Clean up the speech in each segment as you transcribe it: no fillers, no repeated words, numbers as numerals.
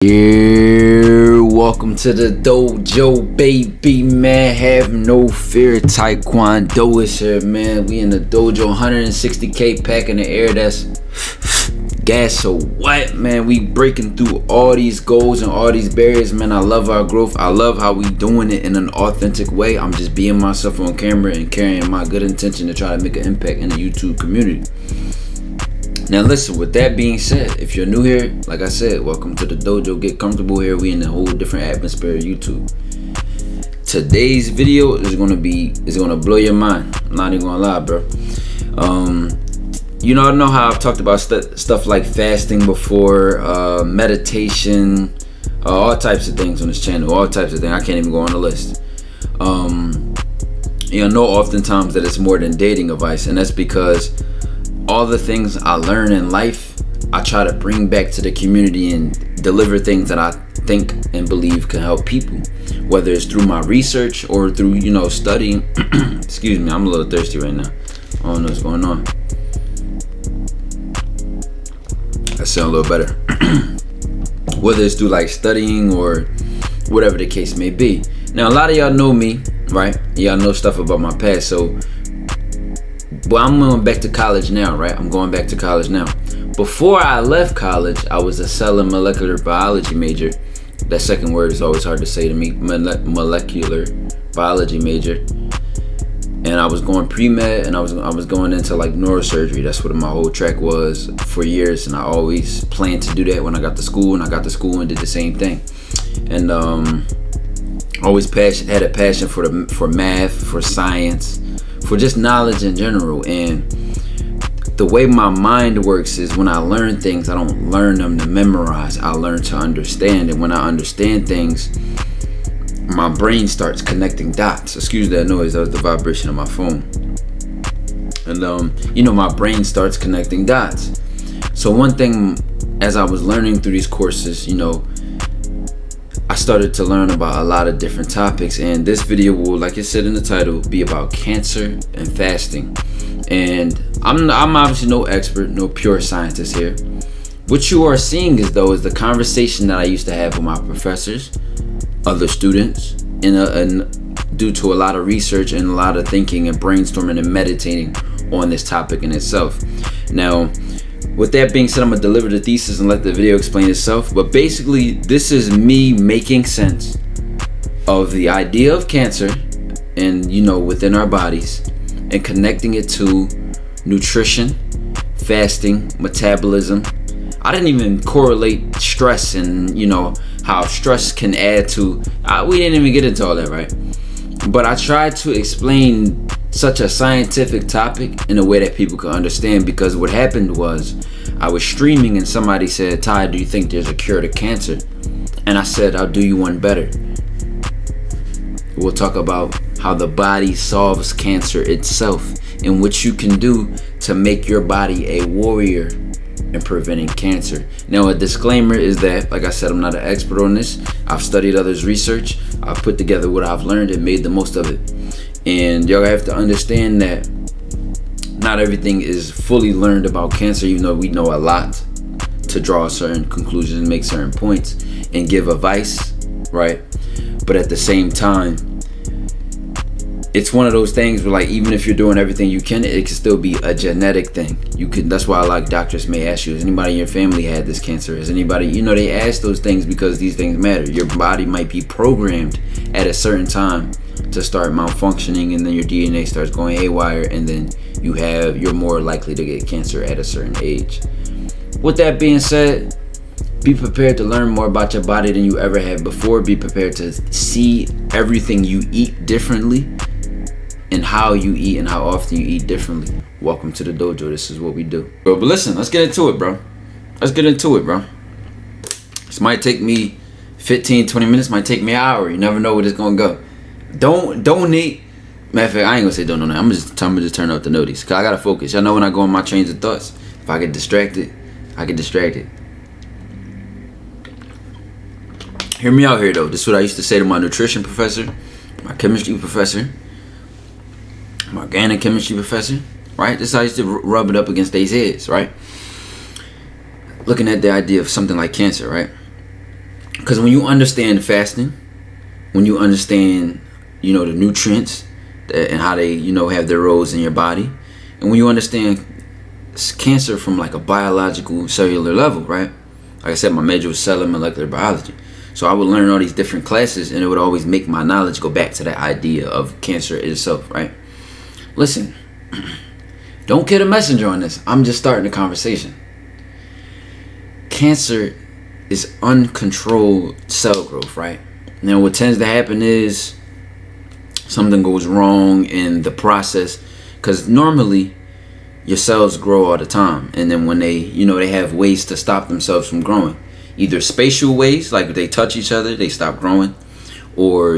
Yeah, welcome to the dojo, baby, man. Have no fear. TyKwonDoe is here, man. We in the dojo, 160K pack in the air. That's gas. So what, man? We breaking through all these goals and all these barriers, man. I love our growth. I love how we doing it in an authentic way. I'm just being myself on camera and carrying my good intention to try to make an impact in the YouTube community. Now listen, with that being said, if you're new here, like I said, welcome to the dojo. Get comfortable here. We in a whole different atmosphere of YouTube. Today's video is gonna blow your mind. I'm not even gonna lie, bro. You know, I know how I've talked about stuff like fasting before, meditation, all types of things on this channel, all types of things. I can't even go on the list. You know oftentimes that it's more than dating advice, and that's because all the things I learn in life, I try to bring back to the community and deliver things that I think and believe can help people, whether it's through my research or through, you know, studying. Excuse me, I'm a little thirsty right now. I don't know what's going on. That sound a little better. Whether it's through like studying or whatever the case may be. Now, a lot of y'all know me, right? Y'all know stuff about my past, so well, I'm going back to college now, right? I'm going back to college now. Before I left college, I was a cell and molecular biology major. That second word is always hard to say to me. Molecular biology major. And I was going pre-med, and I was going into like neurosurgery. That's what my whole track was for years, and I always planned to do that when I got to school, and I got to school and did the same thing. And always had a passion for math, for science, for just knowledge in general. And the way my mind works is when I learn things, I don't learn them to memorize. I learn to understand, and when I understand things, my brain starts connecting dots. Excuse that noise, that was the vibration of my phone. And you know, my brain starts connecting dots. So one thing, as I was learning through these courses, you know, I started to learn about a lot of different topics, and this video will, like it said in the title, be about cancer and fasting. And I'm obviously no expert, no pure scientist here. What you are seeing is the conversation that I used to have with my professors, other students, and due to a lot of research and a lot of thinking and brainstorming and meditating on this topic in itself. Now, with that being said, I'm gonna deliver the thesis and let the video explain itself. But basically, this is me making sense of the idea of cancer and, you know, within our bodies, and connecting it to nutrition, fasting, metabolism. I didn't even correlate stress and, you know, how stress can add to, we didn't even get into all that, right? But I tried to explain such a scientific topic in a way that people could understand, because what happened was I was streaming and somebody said, "Ty, do you think there's a cure to cancer?" And I said, "I'll do you one better. We'll talk about how the body solves cancer itself and what you can do to make your body a warrior in preventing cancer." Now, a disclaimer is that, like I said, I'm not an expert on this. I've studied others' research. I've put together what I've learned and made the most of it. And y'all have to understand that not everything is fully learned about cancer, even though we know a lot to draw certain conclusions and make certain points and give advice, right? But at the same time, it's one of those things where, like, even if you're doing everything you can, it can still be a genetic thing. That's why, like, doctors may ask you, has anybody in your family had this cancer? Has anybody, you know, they ask those things because these things matter. Your body might be programmed at a certain time to start malfunctioning, and then your DNA starts going haywire, and then you're more likely to get cancer at a certain age. With that being said, be prepared to learn more about your body than you ever have before. Be prepared to see everything you eat differently, and how you eat and how often you eat differently. Welcome to the dojo. This is what we do. But listen, let's get into it, bro. Let's get into it, bro. This might take me 15-20 minutes, might take me an hour. You never know where it's gonna go. Don't donate. Matter of fact, I ain't gonna say don't donate. I'm gonna just turn off the notice, cause I gotta focus. Y'all know when I go on my trains of thoughts, if I get distracted, I get distracted. Hear me out here though. This is what I used to say to my nutrition professor, my chemistry professor, my organic chemistry professor, right? This is how I used to rub it up against these heads, right? Looking at the idea of something like cancer, right? Because when you understand fasting, when you understand, the nutrients and how they, have their roles in your body, and when you understand cancer from like a biological cellular level, right? Like I said, my major was cellular molecular biology. So I would learn all these different classes, and it would always make my knowledge go back to that idea of cancer itself, right? Listen, don't get a messenger on this. I'm just starting the conversation. Cancer is uncontrolled cell growth, right? Now what tends to happen is something goes wrong in the process, because normally your cells grow all the time, and then when they have ways to stop themselves from growing, either spatial ways, like if they touch each other they stop growing, or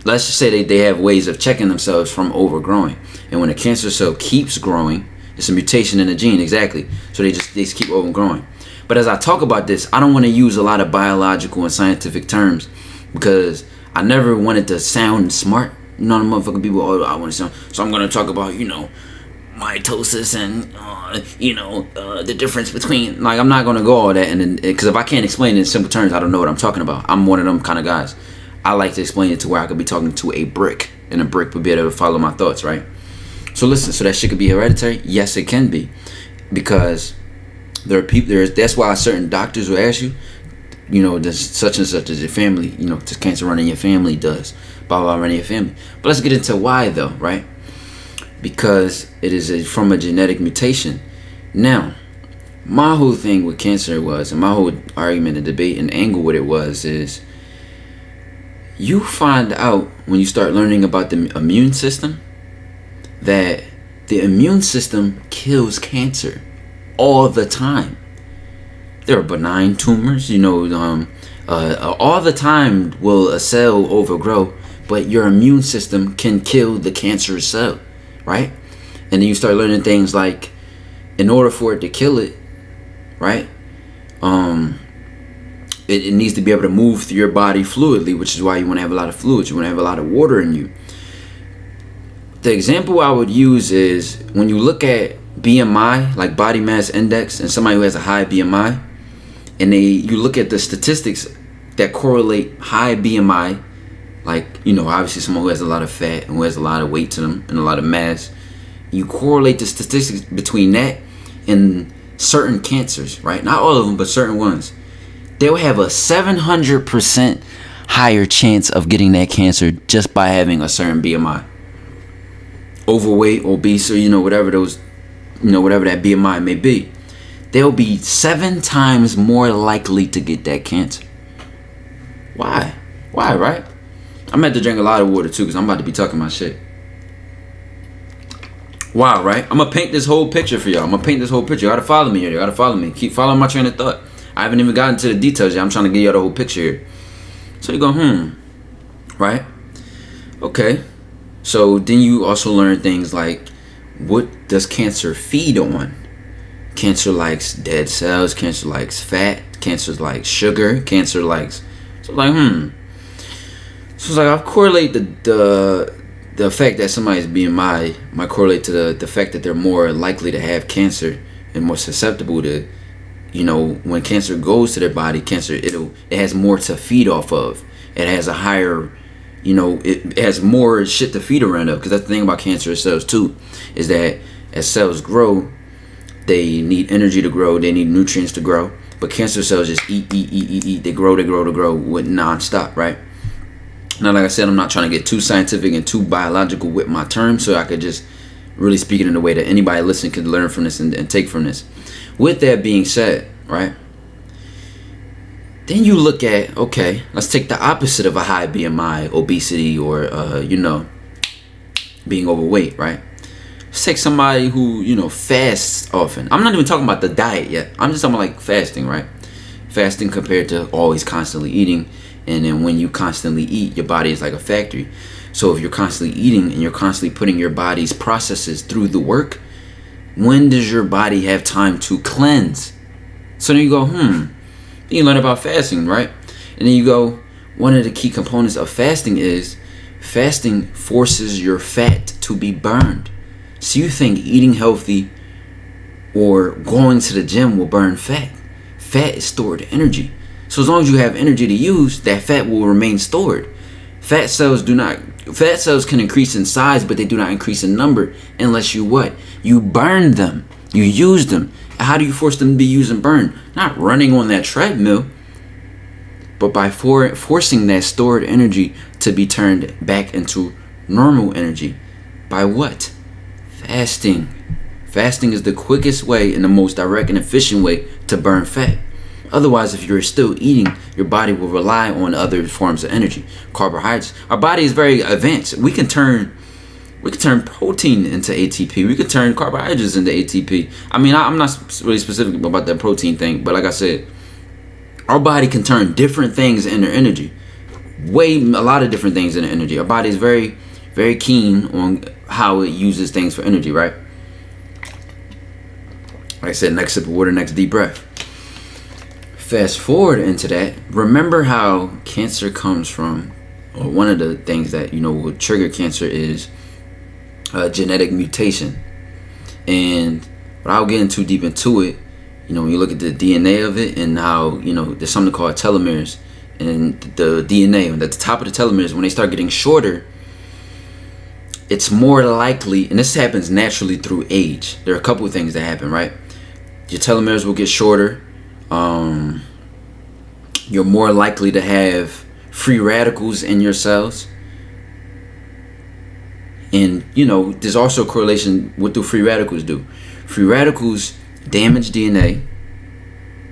let's just say they have ways of checking themselves from overgrowing. And when a cancer cell keeps growing, it's a mutation in the gene, exactly, so they just keep overgrowing. But as I talk about this, I don't want to use a lot of biological and scientific terms, because I never wanted to sound smart. The motherfucking people, I want to sound, so I'm going to talk about, mitosis and, the difference between, like, I'm not going to go all that, and because if I can't explain it in simple terms, I don't know what I'm talking about. I'm one of them kind of guys. I like to explain it to where I could be talking to a brick, and a brick would be able to follow my thoughts, right? So listen, so that shit could be hereditary? Yes, it can be, because there are people. That's why certain doctors will ask you, does such and such as your family, does cancer run in your family? Does blah blah run in your family? But let's get into why though, right? Because it is from a genetic mutation. Now, my whole thing with cancer was, and my whole argument and debate and angle with it was, is you find out when you start learning about the immune system that the immune system kills cancer all the time. There are benign tumors, all the time will a cell overgrow, but your immune system can kill the cancerous cell, right? And then you start learning things like, in order for it to kill it, right, it needs to be able to move through your body fluidly, which is why you want to have a lot of fluids, you want to have a lot of water in you. The example I would use is when you look at BMI, like body mass index, and somebody who has a high BMI, and you look at the statistics that correlate high BMI, like, obviously someone who has a lot of fat and who has a lot of weight to them and a lot of mass, you correlate the statistics between that and certain cancers, right? Not all of them, but certain ones. They'll have a 700% higher chance of getting that cancer just by having a certain BMI. Overweight, obese, or whatever that BMI may be, they'll be 7 times more likely to get that cancer. Why, right? I'm about to drink a lot of water too, because I'm about to be talking my shit. Why, right? I'm gonna paint this whole picture for y'all. You gotta follow me here. You gotta follow me. Keep following my train of thought. I haven't even gotten to the details yet. I'm trying to give y'all the whole picture here. So you go, right? Okay. So then you also learn things like, what does cancer feed on? Cancer likes dead cells. Cancer likes fat. Cancer likes sugar. Cancer likes... So like, So it's like, I've correlate the fact that somebody's BMI might correlate to the fact that they're more likely to have cancer and more susceptible to, when cancer goes to their body, it has more to feed off of. It has a higher... it has more shit to feed around of, because that's the thing about cancerous cells too, is that as cells grow, they need energy to grow, they need nutrients to grow, but cancer cells just eat, they grow with non-stop, right? Now, like I said, I'm not trying to get too scientific and too biological with my terms, so I could just really speak it in a way that anybody listening could learn from this and take from this. With that being said, right, then you look at, okay, let's take the opposite of a high BMI, obesity, or, being overweight, right? Let's take somebody who, fasts often. I'm not even talking about the diet yet. I'm just talking about like fasting, right? Fasting compared to always constantly eating. And then when you constantly eat, your body is like a factory. So if you're constantly eating and you're constantly putting your body's processes through the work, when does your body have time to cleanse? So then you go, Then you learn about fasting, right? And then you go, one of the key components of fasting is fasting forces your fat to be burned. So you think eating healthy or going to the gym will burn fat. Fat is stored energy. So as long as you have energy to use, that fat will remain stored. Fat cells can increase in size, but they do not increase in number unless you what? You burn them. You use them. How do you force them to be used and burned? Not running on that treadmill, but by forcing that stored energy to be turned back into normal energy. By what? Fasting. Fasting is the quickest way and the most direct and efficient way to burn fat. Otherwise, if you're still eating, your body will rely on other forms of energy. Carbohydrates. Our body is very advanced. We can turn protein into ATP. We could turn carbohydrates into ATP. I mean, I'm not really specific about that protein thing, but like I said, our body can turn different things into energy. A lot of different things into energy. Our body is very, very keen on how it uses things for energy, right? Like I said, next sip of water, next deep breath. Fast forward into that, remember how cancer comes from, or one of the things that, will trigger cancer is genetic mutation. And without getting too deep into it, when you look at the DNA of it and how, there's something called telomeres. And the DNA, at the top of the telomeres, when they start getting shorter, it's more likely, and this happens naturally through age. There are a couple of things that happen, right? Your telomeres will get shorter. You're more likely to have free radicals in your cells. And, there's also a correlation. What do free radicals do? Free radicals damage DNA.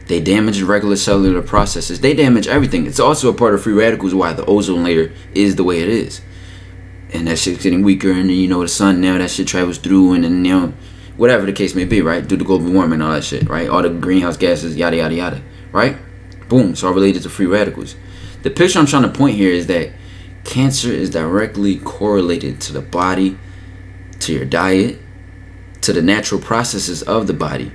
They damage regular cellular processes. They damage everything. It's also a part of free radicals why the ozone layer is the way it is. And that shit's getting weaker, and then, the sun now, that shit travels through, and then, whatever the case may be, right? Due to global warming and all that shit, right? All the greenhouse gases, yada, yada, yada, right? Boom, it's all related to free radicals. The picture I'm trying to point here is that cancer is directly correlated to the body, to your diet, to the natural processes of the body.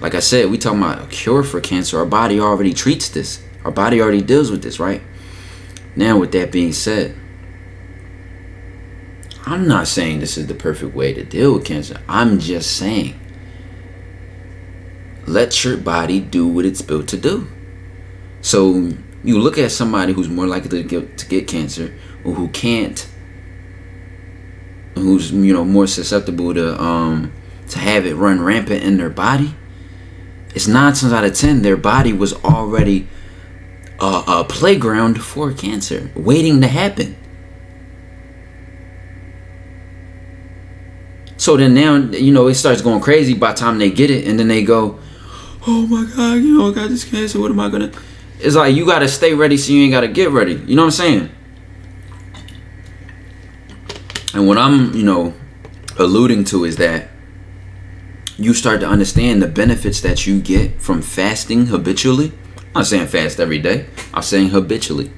Like I said, we talking about a cure for cancer. Our body already treats this. Our body already deals with this, right? Now, with that being said, I'm not saying this is the perfect way to deal with cancer. I'm just saying, let your body do what it's built to do. So you look at somebody who's more likely to get cancer, or who can't, who's more susceptible to have it run rampant in their body. It's 9 times out of 10 their body was already a playground for cancer, waiting to happen. So then now, it starts going crazy by the time they get it, and then they go, oh my God, I got this cancer, what am I gonna? It's like, you gotta stay ready so you ain't gotta get ready. You know what I'm saying? And what I'm, alluding to is that you start to understand the benefits that you get from fasting habitually. I'm not saying fast every day. I'm saying habitually.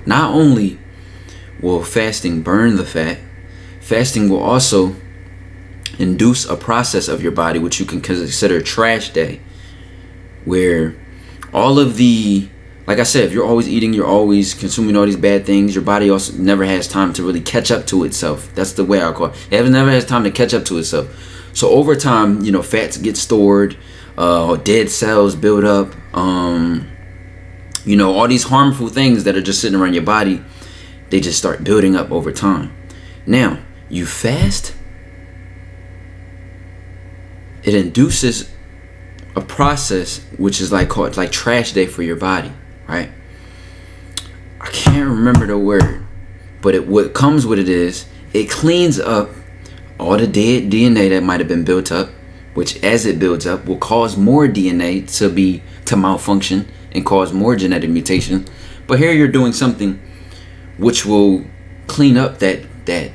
Not only will fasting burn the fat, fasting will also induce a process of your body which you can consider trash day, where all of the, like I said, if you're always eating, you're always consuming all these bad things, your body also never has time to really catch up to itself. That's the way I call it. It never has time to catch up to itself. So over time, fats get stored, dead cells build up, all these harmful things that are just sitting around your body, they just start building up over time. Now, you fast, it induces a process which is called trash day for your body, right? I can't remember the word, but what comes with it is it cleans up all the dead DNA that might have been built up, which as it builds up will cause more DNA to malfunction and cause more genetic mutation. But here you're doing something which will clean up that dead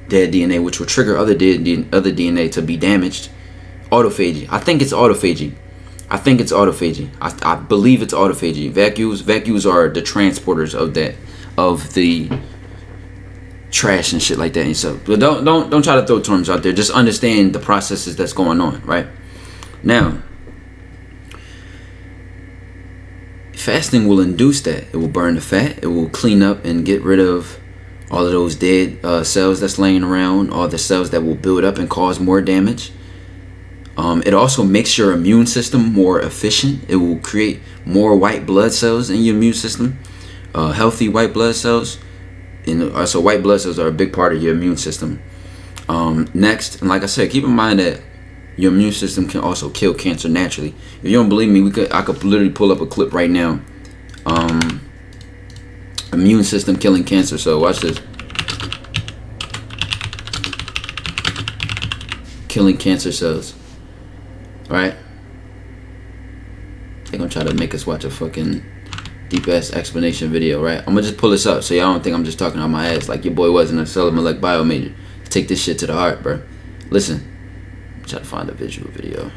DNA, which will trigger other DNA to be damaged. Autophagy. I think it's autophagy. I believe it's autophagy. Vacuoles are the transporters of the trash and shit like that and stuff. But don't try to throw terms out there. Just understand the processes that's going on, right? Now, fasting will induce that. It will burn the fat. It will clean up and get rid of all of those dead cells that's laying around, all the cells that will build up and cause more damage. It also makes your immune system more efficient. It will create more white blood cells in your immune system, healthy white blood cells. And so white blood cells are a big part of your immune system. Next, and like I said, keep in mind that your immune system can also kill cancer naturally. If you don't believe me, I could literally pull up a clip right now. Immune system killing cancer. So watch this. Killing cancer cells. Right? They're gonna try to make us watch a fucking deep ass explanation video, right? I'm gonna just pull this up so y'all don't think I'm just talking out my ass like your boy wasn't a cellular bio major. Take this shit to the heart, bro. Listen. Try to find a visual video.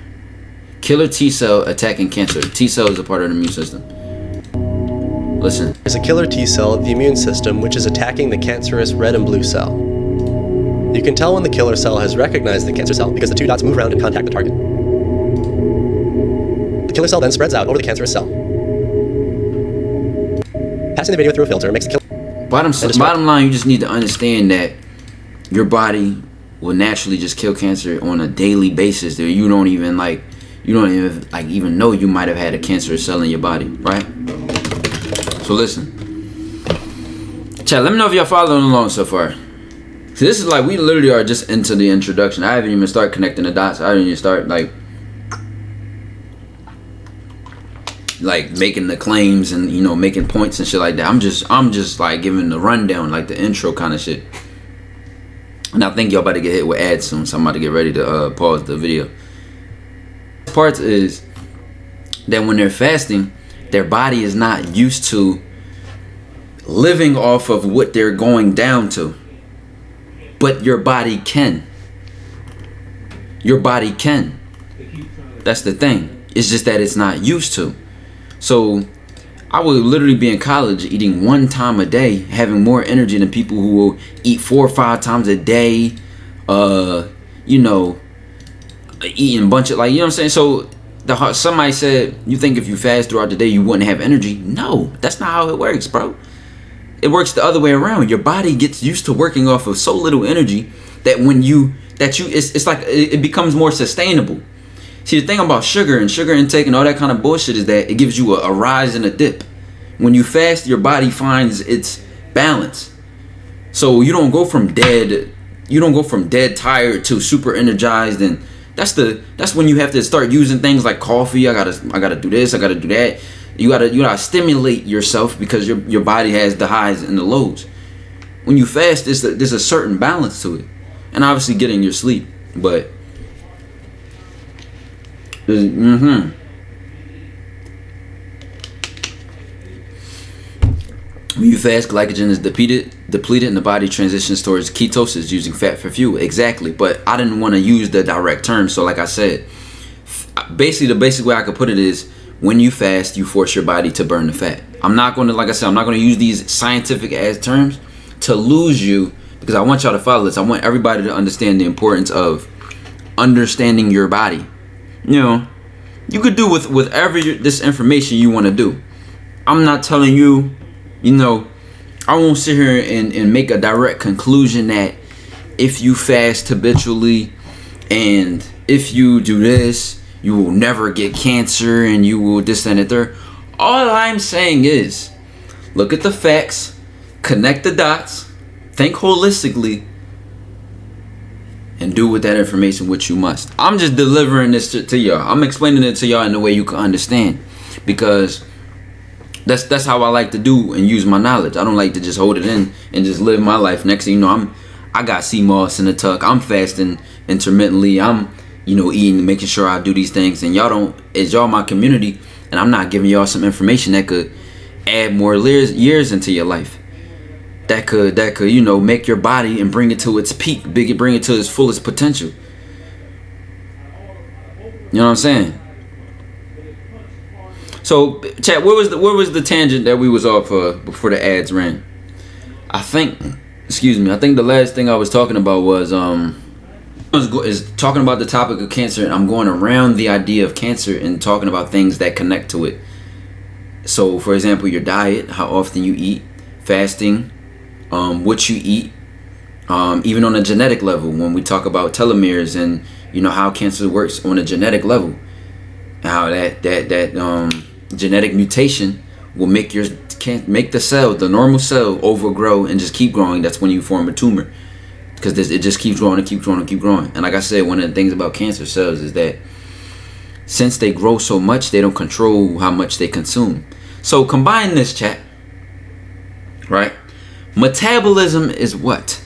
Killer T cell attacking cancer. T cell is a part of the immune system. Listen. There's a killer T cell of the immune system which is attacking the cancerous red and blue cell. You can tell when the killer cell has recognized the cancer cell because the two dots move around and contact the target. The killer cell then spreads out over the cancerous cell. Passing the video through a filter makes the killer... Bottom line, you just need to understand that your body will naturally just kill cancer on a daily basis. That you don't even even know you might have had a cancerous cell in your body, right? So listen, chat. Let me know if y'all following along so far. See, this is like we literally are just into the introduction. I haven't even started connecting the dots. I haven't even start like making the claims and making points and shit like that. I'm just like giving the rundown, like the intro kind of shit. And I think y'all about to get hit with ads soon, so I'm about to get ready to pause the video. Part is that when they're fasting, their body is not used to living off of what they're going down to. But your body can. Your body can. That's the thing. It's just that it's not used to. So I would literally be in college eating 1 time a day, having more energy than people who will eat 4 or 5 times a day, eating a bunch of, like, you know what I'm saying? So somebody said, you think if you fast throughout the day, you wouldn't have energy? No, that's not how it works, bro. It works the other way around. Your body gets used to working off of so little energy that it's like it becomes more sustainable. See, the thing about sugar and sugar intake and all that kind of bullshit is that it gives you a rise and a dip. When you fast, your body finds its balance. So you don't go from dead tired to super energized, and that's when you have to start using things like coffee. I gotta do this, I gotta do that. You gotta stimulate yourself because your body has the highs and the lows. When you fast, there's a certain balance to it, and obviously getting your sleep, but. When you fast, glycogen is depleted and the body transitions towards ketosis using fat for fuel. Exactly. But I didn't want to use the direct term. So like I said, basically the basic way I could put it is when you fast, you force your body to burn the fat. I'm not going to use these scientific ass terms to lose you, because I want y'all to follow this. I want everybody to understand the importance of understanding your body. You could do with this information you want to do. I'm not telling you, I won't sit here and make a direct conclusion that if you fast habitually and if you do this, you will never get cancer and you will this and the third. All I'm saying is, look at the facts, connect the dots, think holistically, and do with that information what you must. I'm just delivering this to y'all. I'm explaining it to y'all in a way you can understand, because that's how I like to do and use my knowledge. I don't like to just hold it in and just live my life. Next thing you know, I got sea moss in the tuck. I'm fasting intermittently. I'm eating, making sure I do these things, and y'all my community, and I'm not giving y'all some information that could add more years into your life. That could make your body and bring it to its peak, bring it to its fullest potential. You know what I'm saying? So, chat, where was the tangent that we was off before the ads ran? I think the last thing I was talking about was is talking about the topic of cancer, and I'm going around the idea of cancer and talking about things that connect to it. So, for example, your diet, how often you eat, fasting, what you eat, even on a genetic level, when we talk about telomeres and you know, how cancer works on a genetic level, and how that genetic mutation will make the cell, the normal cell, overgrow and just keep growing. That's when you form a tumor, because it just keeps growing and keep growing and keep growing. And like I said, one of the things about cancer cells is that since they grow so much, they don't control how much they consume. So combine this, chat, right? Metabolism is what?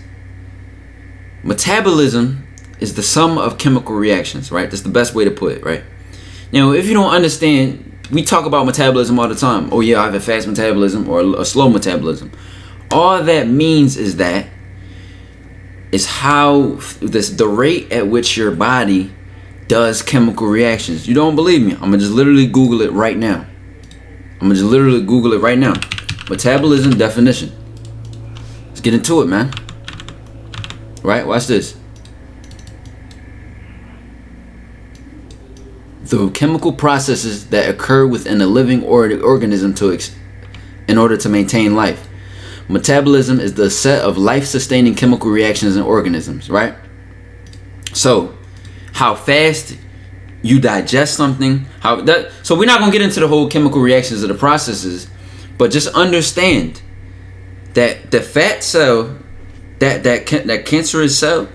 Metabolism is the sum of chemical reactions, right? That's the best way to put it, right? Now, if you don't understand, we talk about metabolism all the time. Oh yeah, I have a fast metabolism or a slow metabolism. All that means is how the rate at which your body does chemical reactions. You don't believe me? I'm gonna just literally Google it right now. Metabolism definition. Let's get into it, man. Right? Watch this. The chemical processes that occur within a living organism in order to maintain life. Metabolism is the set of life-sustaining chemical reactions in organisms, right? So, how fast you digest something, so we're not gonna get into the whole chemical reactions of the processes, but just understand that the fat cell, that cancerous cell,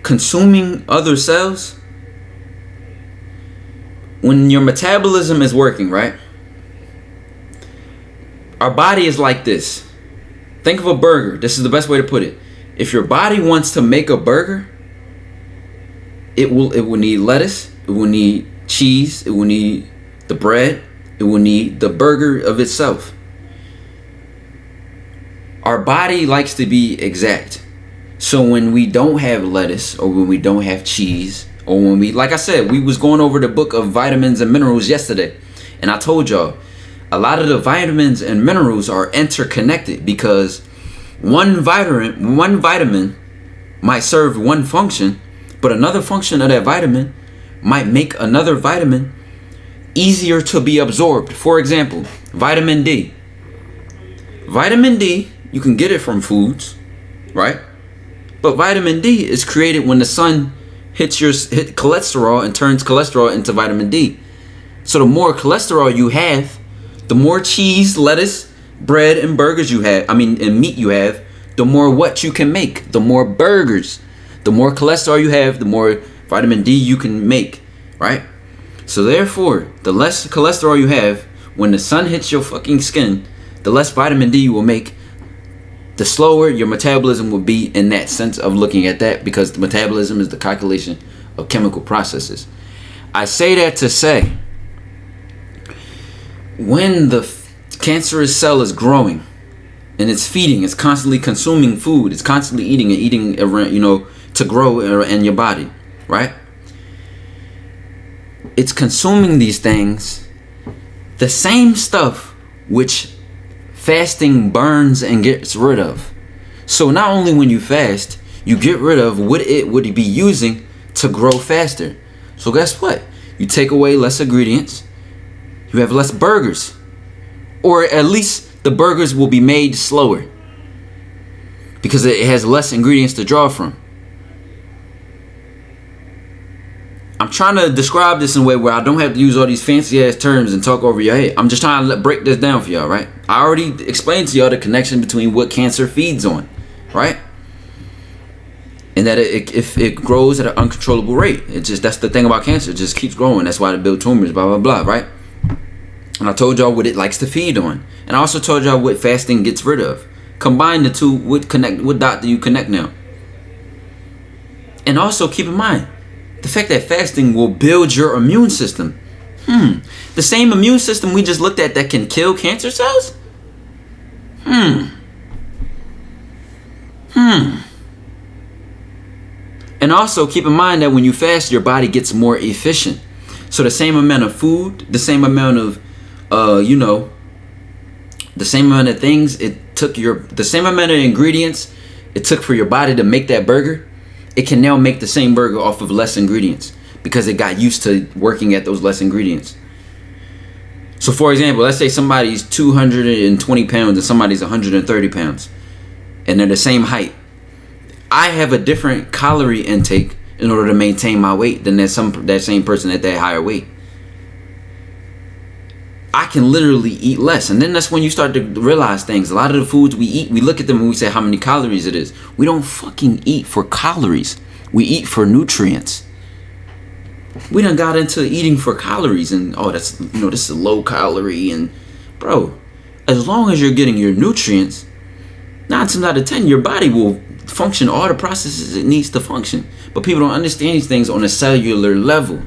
consuming other cells, when your metabolism is working, right? Our body is like this. Think of a burger. This is the best way to put it. If your body wants to make a burger, it will need lettuce, it will need cheese, it will need the bread, it will need the burger of itself. Our body likes to be exact. So when we don't have lettuce, or when we don't have cheese, or when we, like I said, we was going over the book of vitamins and minerals yesterday, and I told y'all a lot of the vitamins and minerals are interconnected, because one vitamin might serve one function, but another function of that vitamin might make another vitamin easier to be absorbed. For example, vitamin D. Vitamin D, you can get it from foods, right? But vitamin D is created when the sun hit cholesterol and turns cholesterol into vitamin D. So the more cholesterol you have, the more cheese, lettuce, bread, and burgers you have, and meat you have, the more what you can make. The more burgers, the more cholesterol you have, the more vitamin D you can make, right? So therefore, the less cholesterol you have, when the sun hits your fucking skin, the less vitamin D you will make, the slower your metabolism will be, in that sense of looking at that, because the metabolism is the calculation of chemical processes. I say that to say, when the cancerous cell is growing and it's feeding, it's constantly consuming food, it's constantly eating around, to grow in your body, right? It's consuming these things, the same stuff which fasting burns and gets rid of. So not only when you fast, you get rid of what it would be using to grow faster. So guess what? You take away less ingredients, you have less burgers, or at least the burgers will be made slower because it has less ingredients to draw from. I'm trying to describe this in a way where I don't have to use all these fancy ass terms and talk over your head. I'm just trying to break this down for y'all, right? I already explained to y'all the connection between what cancer feeds on, right? And that if it grows at an uncontrollable rate, that's the thing about cancer. It just keeps growing. That's why it builds tumors, blah, blah, blah, right? And I told y'all what it likes to feed on. And I also told y'all what fasting gets rid of. Combine the two, what dot do you connect now? And also keep in mind, the fact that fasting will build your immune system. The same immune system we just looked at that can kill cancer cells? And also keep in mind that when you fast, your body gets more efficient. So the same amount of food, the same amount of, the same amount of things the same amount of ingredients it took for your body to make that burger, it can now make the same burger off of less ingredients because it got used to working at those less ingredients. So for example, let's say somebody's 220 pounds and somebody's 130 pounds and they're the same height. I have a different calorie intake in order to maintain my weight than that same person at that higher weight. I can literally eat less. And then that's when you start to realize things. A lot of the foods we eat, we look at them and we say how many calories it is. We don't fucking eat for calories. We eat for nutrients. We done got into eating for calories and, oh, that's, you know, this is low calorie. And bro, as long as you're getting your nutrients, 9 times out of 10, your body will function all the processes it needs to function. But people don't understand these things on a cellular level.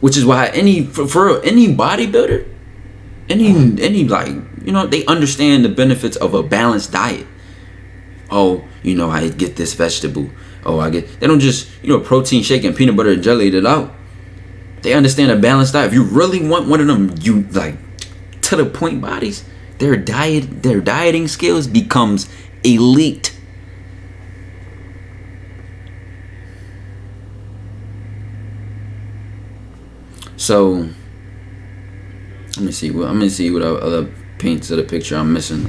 Which is why for any bodybuilder, any like, you know, they understand the benefits of a balanced diet. Oh, you know, I get this vegetable. Oh, they don't just, you know, protein shake and peanut butter and jelly it out. They understand a balanced diet. If you really want one of them, you like to the point bodies, their dieting skills becomes elite. So let me see what other paints of the picture I'm missing.